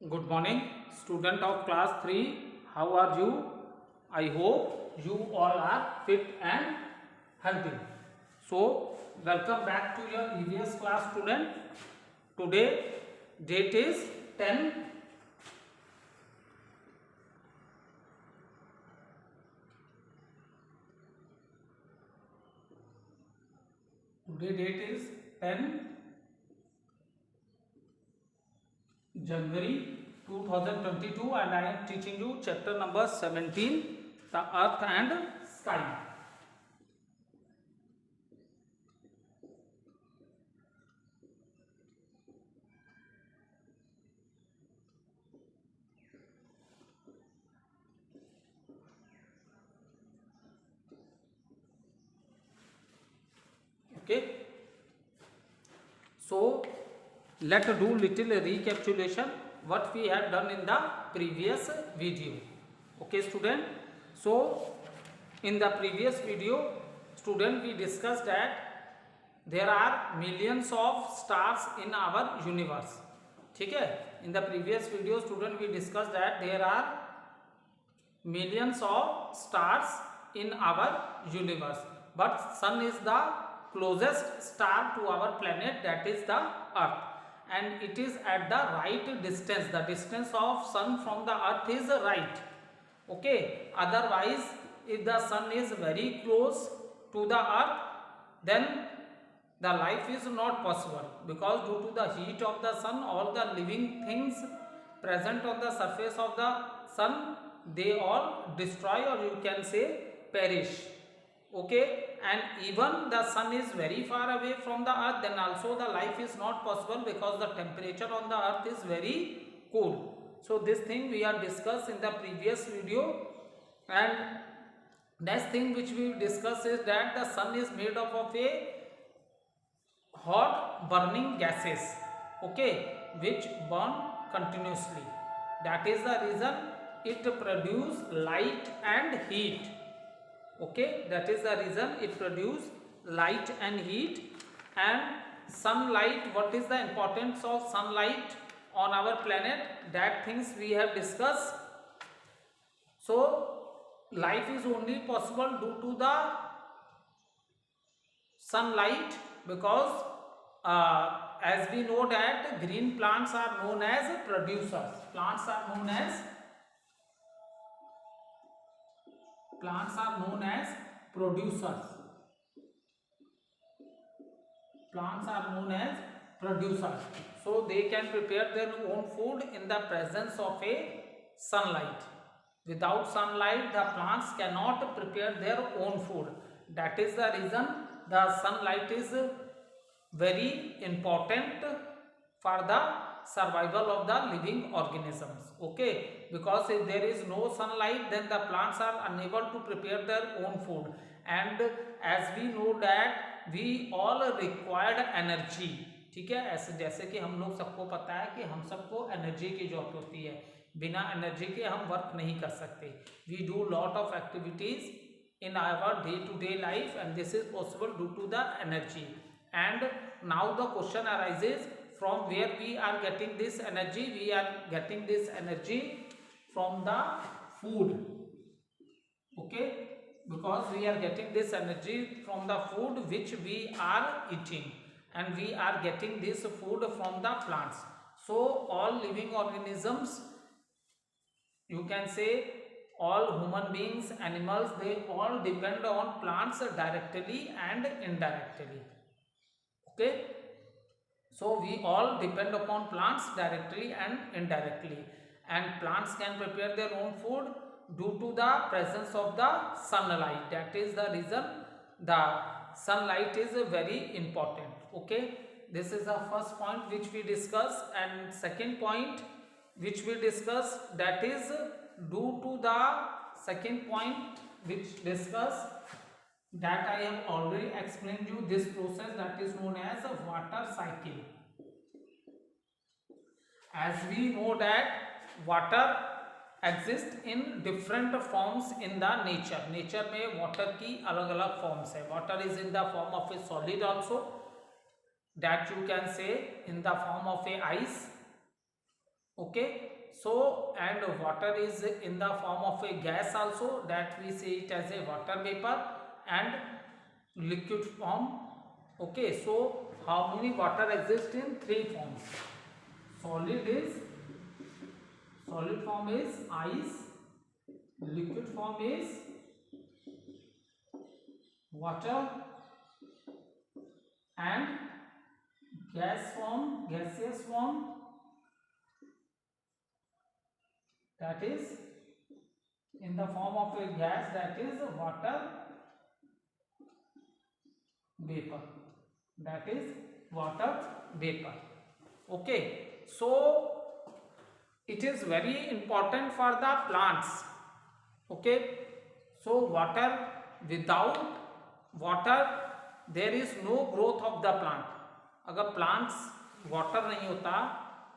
Good morning, student of class 3. How are you? I hope you all are fit and healthy. So, welcome back to your EVS class, student. Today, date is 10. Today date is 10 January 2022 and I am teaching you chapter number 17, the earth and sky. Okay. So, let's do little recapitulation what we have done in the previous video. Okay, student. So, in the previous video, student, we discussed that there are millions of stars in our universe. ठीक है. In the previous video, student, we discussed that there are millions of stars in our universe, but sun is the closest star to our planet, that is the earth, and it is at the right distance. The distance of sun from the earth is right. Okay, otherwise if the sun is very close to the earth, then the life is not possible, because due to the heat of the sun, all the living things present on the surface of the sun, they all destroy, or you can say perish. Okay, and even the sun is very far away from the earth, then also the life is not possible, because the temperature on the earth is very cold. So this thing we are discussed in the previous video. And next thing which we discuss is that the sun is made up of a hot burning gases, okay, which burn continuously. That is the reason it produce light and heat. Okay, that is the reason it produce light and heat. And sunlight, what is the importance of sunlight on our planet, that things we have discussed. So life is only possible due to the sunlight, because as we know that green plants are known as producers. Plants are known as producers. Plants are known as producers. So they can prepare their own food in the presence of a sunlight. Without sunlight, the plants cannot prepare their own food. That is the reason the sunlight is very important for the survival of the living organisms. Okay, because if there is no sunlight, then the plants are unable to prepare their own food. And as we know that we all required energy. ठीक है, ऐसे जैसे कि हम लोग सबको पता है कि हम सबको एनर्जी की जरूरत होती है. बिना एनर्जी के हम वर्क नहीं कर सकते. We do lot of activities in our day-to-day life, and this is possible due to the energy. And now the question arises, from where we are getting this energy? We are getting this energy from the food. Okay, because we are getting this energy from the food which we are eating, and we are getting this food from the plants. So all living organisms, you can say all human beings, animals, they all depend on plants directly and indirectly. Okay, so we all depend upon plants directly and indirectly, and plants can prepare their own food due to the presence of the sunlight. That is the reason the sunlight is very important. Okay, this is the first point which we discuss. And second point which we discuss, that is due to the second point which discuss, that I have already explained you this process, that is known as a water cycle. As we know that water exists in different forms in the nature. Nature में water की अलग अलग forms है. Water is in the form of a solid also, that you can say in the form of a ice. Okay, so and water is in the form of a gas also, that we say it as a water vapor, and liquid form. Okay, so how many water exist in three forms? Solid form is ice, liquid form is water, and gaseous form, that is in the form of a gas, that is water vapor, that is water vapor. Okay, so it is very important for the plants. Okay, so water, without water there is no growth of the plant. अगर plants water नहीं होता,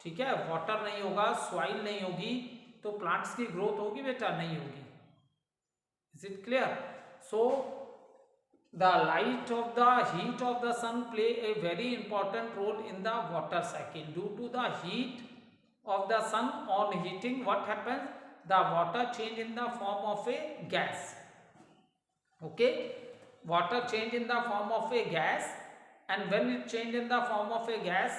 ठीक है, water नहीं होगा, soil नहीं होगी, तो plants की growth होगी बेटा? नहीं होगी. Is it clear? So the light of the heat of the sun play a very important role in the water cycle. Due to the heat of the sun on heating, what happens? The water change in the form of a gas. Okay, water change in the form of a gas, and when it change in the form of a gas,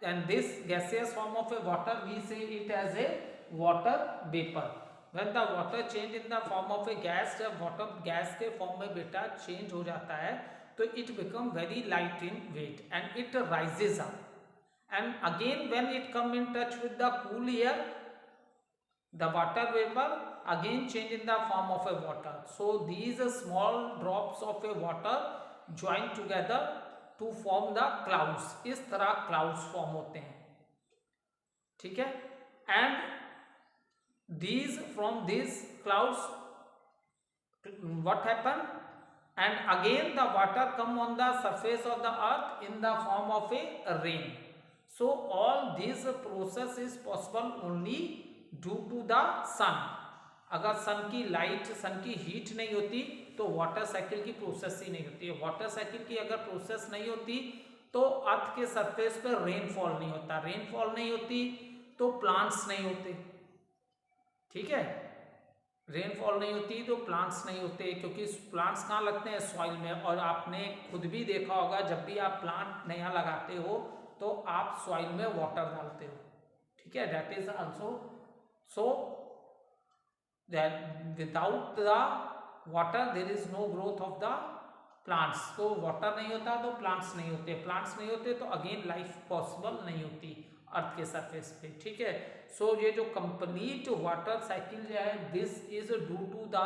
and this gaseous form of a water, we say it as a water vapor. When the water change in the form of a gas, जब water gas के form में बेटा change हो जाता है, तो it become very light in weight and it rises up. And again when it come in touch with the cool air, the water vapor again change in the form of a water. So these small drops of a water join together to form the clouds. इस तरह clouds form होते हैं, ठीक है. And these, from these clouds, what happen? And again the water come on the surface of the earth in the form of a rain. So all these process is possible only due to the sun. अगर सन की light, सन की heat नहीं होती तो water cycle की process ही नहीं होती है. वाटर साइकिल की अगर प्रोसेस नहीं होती तो अर्थ के सरफेस पर रेनफॉल नहीं होता. रेनफॉल नहीं होती तो प्लांट्स नहीं होते, ठीक है. रेनफॉल नहीं होती तो प्लांट्स नहीं होते, क्योंकि प्लांट्स कहाँ लगते हैं? सॉइल में. और आपने खुद भी देखा होगा, जब भी आप प्लांट नया लगाते हो तो आप सॉइल में वाटर डालते हो, ठीक है. That is also so that without the water there is no growth of the plants. तो वाटर नहीं होता तो प्लांट्स नहीं होते, प्लांट्स नहीं होते तो अगेन लाइफ पॉसिबल नहीं होती अर्थ के सरफेस पे, ठीक है. सो ये जो कंप्लीट वाटर साइकिल जो है, this is due to the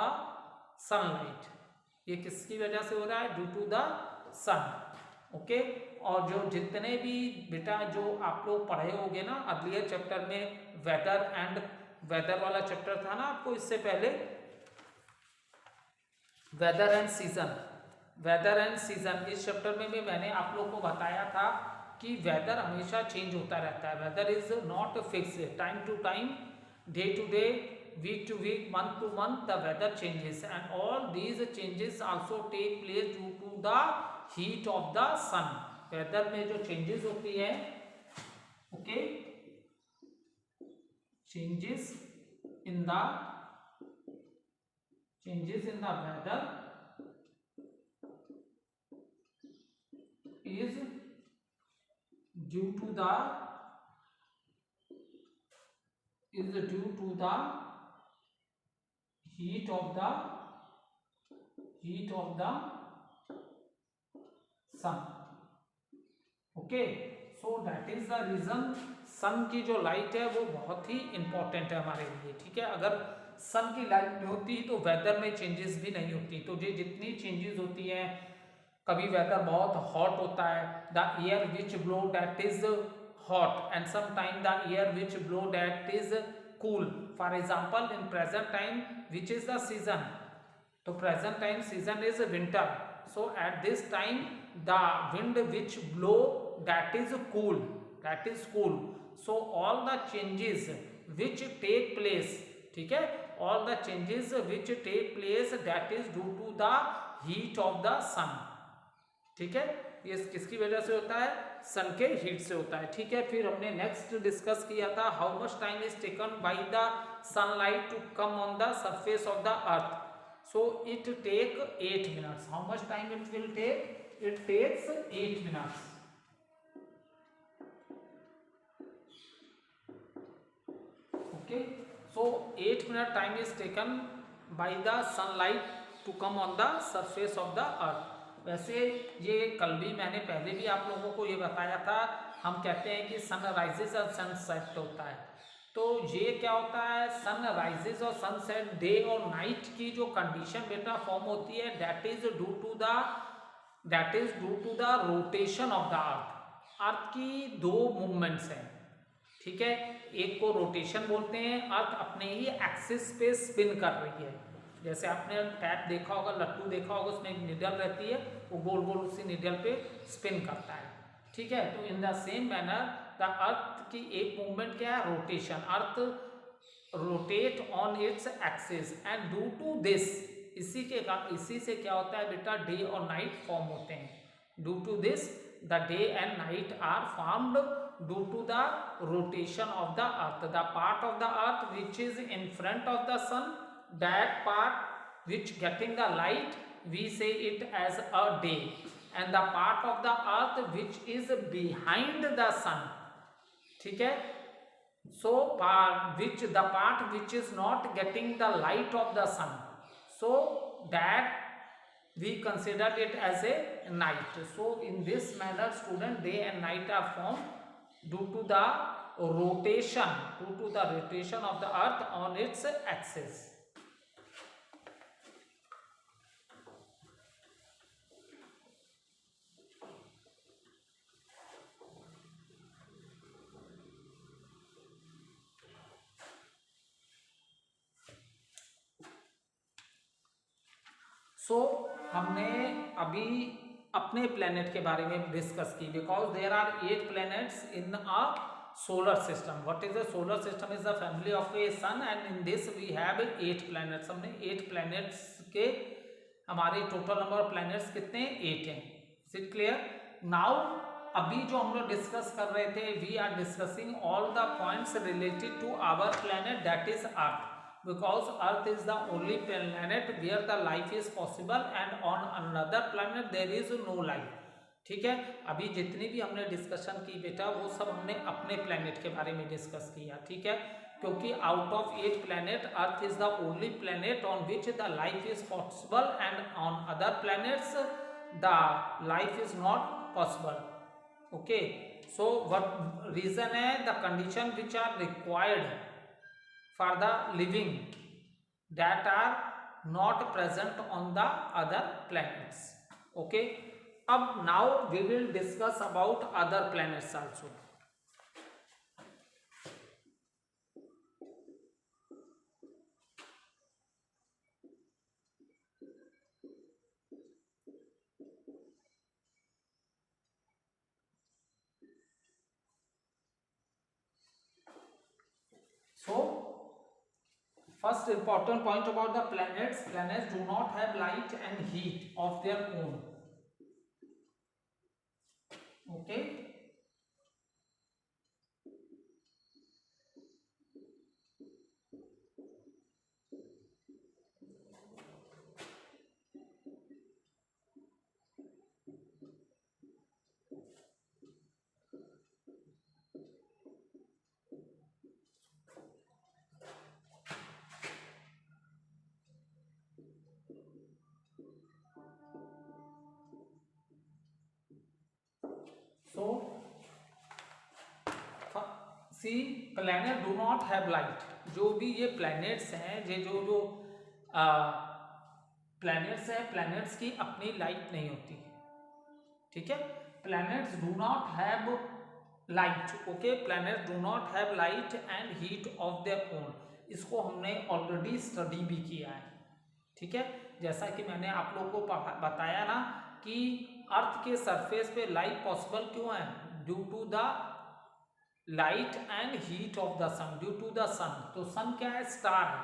sunlight. ये किसकी वजह से हो रहा है? Due to the sun. Okay, और जो जितने भी बेटा जो आप लोग पढ़े होंगे ना अर्लियर चैप्टर में, वेदर वाला चैप्टर था ना आपको इससे पहले, वेदर एंड सीजन. इस चैप्टर में भी मैंने आप लोग को बताया था कि वेदर हमेशा चेंज होता रहता है. Weather is not fix. Time to time, day to day, week to week, month to month the weather changes, and all these changes also take place due to the heat of the sun. Weather में जो changes होती है, okay, changes in the weather is due to the heat of the sun. Okay, so that is the reason सन की जो light है वो बहुत ही important है हमारे लिए, ठीक है. अगर सन की लाइट नहीं होती तो वेदर में चेंजेस भी नहीं होती. तो ये जितनी चेंजेस होती हैं, कभी वेदर बहुत हॉट होता है, the air which blow that is hot, and some time the air which blow that is cool. For example in present time which is the season, तो present time season is winter. So at this time the wind which blow that is cool. So all the changes which take place, ठीक है, all the changes which take place that is due to the heat of the sun, ठीक है. ये किसकी वजह से होता है? सन के हीट से होता है। ठीक है, फिर हमने नेक्स्ट डिस्कस किया था how much time is taken by the sunlight to come on the surface of the earth. So it take 8 minutes. How much time it will take? It takes 8 minutes. Okay, so 8 minute time is taken by the sunlight to come on the surface of the earth। वैसे ये कल भी मैंने पहले भी आप लोगों को ये बताया था, हम कहते हैं कि सनराइजेस और सनसेट होता है। तो ये क्या होता है, सनराइजेस और सनसेट डे और नाइट की जो कंडीशन बेटा फॉर्म होती है, that is due to the rotation of the earth. Earth की दो मूवमेंट्स हैं, ठीक है, एक को रोटेशन बोलते हैं, अर्थ अपने ही एक्सिस पे स्पिन कर रही है। जैसे आपने टैप देखा होगा, लट्टू देखा होगा, उसमें एक निडल रहती है, वो गोल गोल उसी निडल पे स्पिन करता है। ठीक है, तो in the same manner the earth की एक मूवमेंट क्या है, rotation. Earth rotate on its axis and due to this, इसी से क्या होता है बेटा, डे और नाइट फॉर्म होते हैं। Due to this the day and night are formed due to the rotation of the earth। The part of the earth which is in front of the sun, that part which getting the light, we say it as a day, and the part of the earth which is behind the sun, ठीक है, so the part which is not getting the light of the sun, so that we consider it as a night। So in this manner student, day and night are formed due to the rotation of the earth on its axis। सो हमने अभी अपने planet के बारे में discuss की, because there are 8 planets in a solar system. What is the solar system? Is the family of a sun and in this we have 8 planets. हमने 8 planets के, हमारे टोटल नंबर ऑफ प्लैनेट्स कितने हैं? 8 हैं। Is it clear? Now अभी जो हम लोग डिस्कस कर रहे थे, we are discussing all the points related to our planet, that is earth, because earth is the only planet where the life is possible and on another planet there is no life। ठीक है, अभी जितनी भी हमने discussion की बेटा, वो सब हमने अपने प्लेनेट के बारे में डिस्कस किया। ठीक है, क्योंकि out of 8 planet earth is the only planet on which the life is possible and on other planets the life is not possible. Okay, so what reason है? The condition which are required for the living that are not present on the other planets। okay, अब now we will discuss about other planets also। so first important point about the planets do not have light and heat of their own। okay, so see planet do not have light. जो भी ये planets हैं, ये जो planets हैं, planets की अपनी light नहीं होती। ठीक है, planets do not have light. Okay, planets do not have light and heat of their own. इसको हमने ऑलरेडी स्टडी भी किया है। ठीक है, जैसा कि मैंने आप लोगों को बताया ना कि अर्थ के सरफेस पे लाइफ पॉसिबल क्यों है? Due to the light and heat of the sun, due to the sun. तो सन क्या है? स्टार है।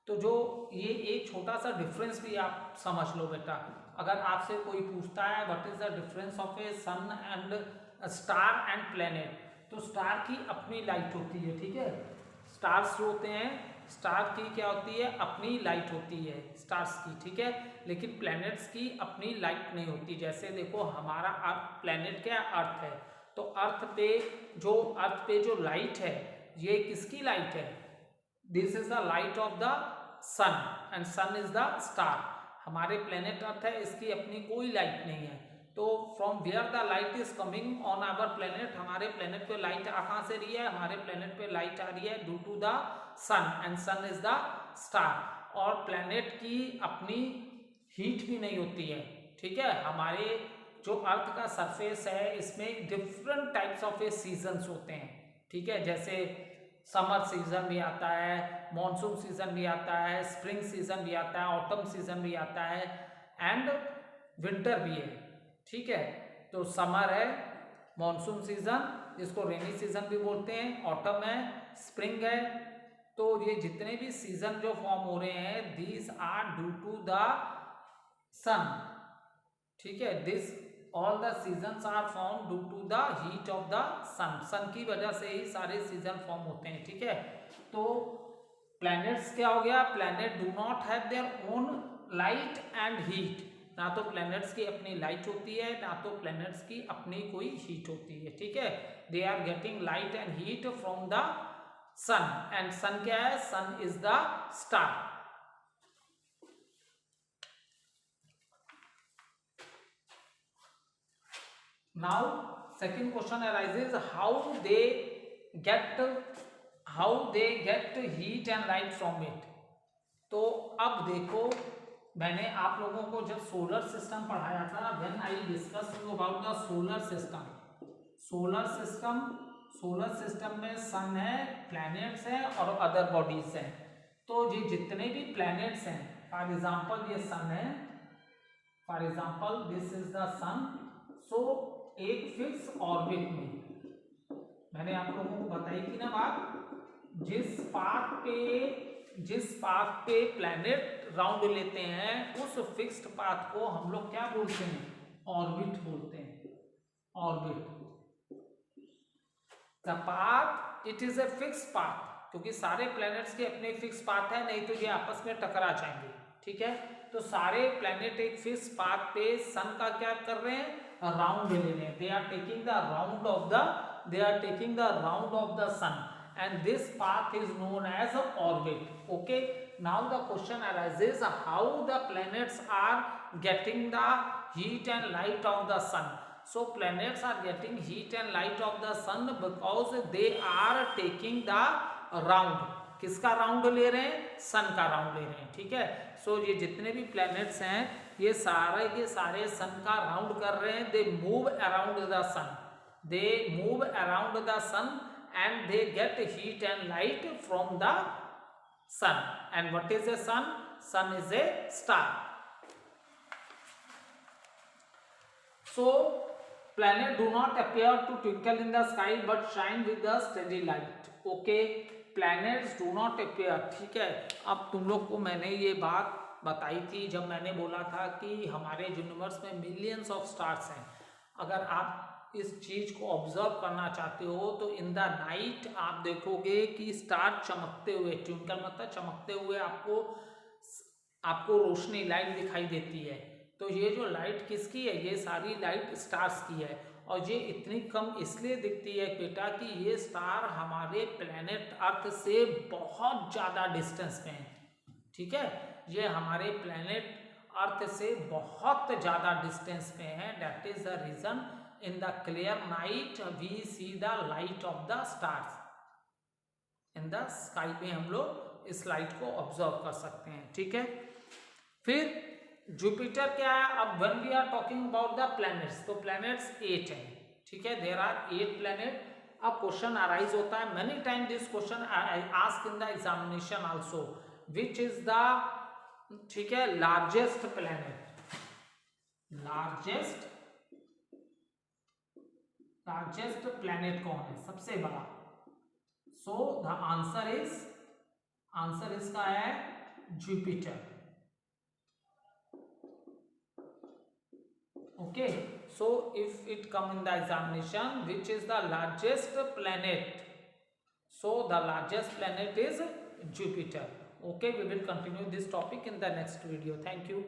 तो जो ये एक छोटा सा डिफरेंस भी आप समझ लो बेटा, अगर आपसे कोई पूछता है what is the difference of a sun and star and planet. तो स्टार की अपनी लाइट होती है, ठीक है, स्टार्स जो होते हैं, स्टार की क्या होती है, अपनी लाइट होती है स्टार्स की, ठीक है, लेकिन प्लैनेट्स की अपनी लाइट नहीं होती। जैसे देखो हमारा अर्थ, प्लैनेट क्या अर्थ है, तो अर्थ पे जो लाइट है, ये किसकी लाइट है, this is the light of the sun and sun is the star. हमारे प्लैनेट अर्थ है, इसकी अपनी कोई लाइट नहीं है। तो from where the light is coming on our planet, हमारे प्लेनेट पे लाइट कहाँ से रही है, हमारे प्लेनेट पे लाइट आ रही है due to the sun and sun is the star. और प्लेनेट की अपनी हीट भी नहीं होती है, ठीक है। हमारे जो अर्थ का सरफेस है, इसमें different types of A seasons होते हैं, ठीक है, जैसे समर सीजन भी आता है, मॉनसून सीजन भी आता है, स्प्रिंग सीजन भी आता है, ऑटम सीजन भी आता है एंड विंटर भी है, ठीक है। तो समर है, मॉनसून सीजन जिसको रेनी सीजन भी बोलते हैं, ऑटम है, स्प्रिंग है। तो ये जितने भी सीजन जो फॉर्म हो रहे हैं, these are due to the sun, ठीक है, this all the seasons are form due to the heat of the sun, sun की वजह से ही सारे सीजन फॉर्म होते हैं, ठीक है। तो प्लैनेट्स क्या हो गया, planet do not have their own light and heat, ना तो प्लैनेट्स की अपनी लाइट होती है, ना तो प्लैनेट्स की अपनी कोई हीट होती है, ठीक है। They are getting light and heat from the sun and sun क्या है, sun is the star. Now second question arises, how they get heat and light from it। तो अब देखो, मैंने आप लोगों को जब सोलर सिस्टम पढ़ाया था, when I discuss about the solar system में सन है, प्लैनेट्स हैं और अदर बॉडीज हैं। तो ये जितने भी प्लैनेट्स हैं, फॉर एग्जांपल ये सन है, for example this is the sun. So एक फिक्स ऑर्बिट में, मैंने आप लोगों को बताई थी ना बात, जिस पाथ पे प्लैनेट राउंड लेते हैं, उस फिक्स्ड पाथ को हम लोग क्या बोलते हैं, ऑर्बिट बोलते हैं, orbit. The path it is a fix path, क्योंकि सारे प्लैनेट्स के अपने फिक्स पाथ है, नहीं तो ये आपस में टकरा जाएंगे, ठीक है। तो सारे प्लैनेट एक फिक्स पाथ पे सन का क्या कर रहे हैं, राउंड ले रहे हैं, they are taking the round of the sun and this path is known as orbit। okay, now the question arises, how the planets are getting the heat and light of the sun। so planets are getting heat and light of the sun because they are taking the round। किसका round ले रहे हैं, सन का round ले रहे हैं, ठीक है। सो ये जितने भी प्लैनेट्स हैं, ये सारे के सारे सन का राउंड कर रहे हैं, they move around the sun, they move around the sun and they get heat and light from the sun। and what is a sun? Sun is a star। so planet do not appear to twinkle in the sky but shine with a steady light। okay, planets do not appear, ठीक है। अब तुम लोग को मैंने ये बात बताई थी जब मैंने बोला था कि हमारे यूनिवर्स में मिलियंस ऑफ स्टार्स हैं। अगर आप इस चीज को ऑब्जर्व करना चाहते हो तो इन द नाइट आप देखोगे कि स्टार चमकते हुए, ट्विंकल मतलब चमकते हुए आपको रोशनी, लाइट दिखाई देती है। तो ये जो लाइट किसकी है, ये सारी लाइट स्टार्स की है, और ये इतनी कम इसलिए दिखती है बेटा कि ये स्टार हमारे प्लेनेट अर्थ से बहुत ज़्यादा डिस्टेंस पे हैं, ठीक है। ये हमारे प्लेनेट अर्थ से बहुत ज़्यादा डिस्टेंस पे हैं। That is the reason in the clear night we see the light of the stars in the sky पे हम लोग इस लाइट को ऑब्जर्व कर सकते हैं, ठीक है। फिर जुपिटर क्या है, अब when we are talking about the planets, तो planets 8 हैं, ठीक है, there are 8 planet। अब क्वेश्चन अराइज होता है, many times this question asked in the examination also, which is the, ठीक है, largest planet, लार्जेस्ट प्लैनेट कौन है, सबसे बड़ा। सो द आंसर इसका है Jupiter. Okay, So if it come in the examination, which is the largest planet? So the largest planet is Jupiter. Okay, we will continue this topic in the next video. Thank you.